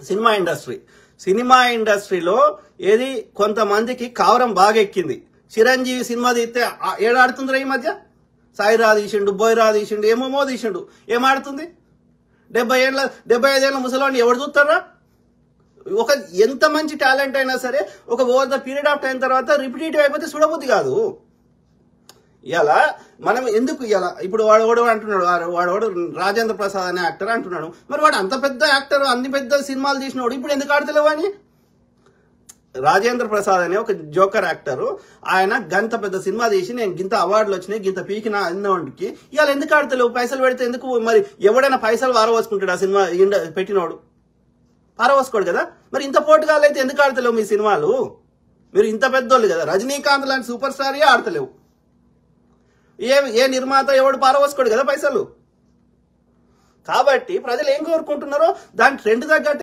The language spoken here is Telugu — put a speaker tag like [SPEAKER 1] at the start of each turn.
[SPEAKER 1] సినిమా ఇండస్ట్రీలో ఏది కొంతమందికి కావరం బాగా ఎక్కింది. చిరంజీవి సినిమా తీస్తే ఏడాడుతుందిరా ఈ మధ్య? సాయిరా తీసిండు, బోయ్రా తీసిండు, ఏమేమో తీసిండు, ఏమాడుతుంది? 75 ఏళ్ళ ముసలాన్ని ఎవరు చూస్తారా? ఎంత మంచి టాలెంట్ అయినా సరే ఒక over the period of time తర్వాత రిపిటేటివ్ అయిపోతే చూడబుద్ధి కాదు. ఇలా మనం ఎందుకు ఇలా ఇప్పుడు వాడు అంటున్నాడు, వాడు రాజేంద్ర ప్రసాద్ అనే యాక్టర్ అంటున్నాడు. మరి వాడు అంత పెద్ద యాక్టర్, అన్ని పెద్ద సినిమాలు తీసినవాడు ఇప్పుడు ఎందుకు ఆడతలేవు అని? రాజేంద్ర ప్రసాద్ అనే ఒక జోకర్ యాక్టర్, ఆయన గంత పెద్ద సినిమా తీసి నేను గింత అవార్డులు వచ్చినాయి, గింత పీకిన అన్నవాడికి ఇవాళ ఎందుకు ఆడతలేవు? పైసలు పెడితే ఎందుకు? మరి ఎవడైనా పైసలు వారవోసుకుంటాడు? ఆ సినిమా పెట్టినవాడు పారవోసుకోడు కదా. మరి ఇంత పోటుగాళ్ళు అయితే ఎందుకు ఆడతలేవు మీ సినిమాలు? మీరు ఇంత పెద్దోళ్ళు కదా. రజనీకాంత్ లాంటి సూపర్ స్టార్ ఆడతలేవు. ఏ నిర్మాత ఎవడు పారవోసుకోడు కదా పైసలు. కాబట్టి ప్రజలు ఏం కోరుకుంటున్నారో దాని ట్రెండ్ తగ్గట్టు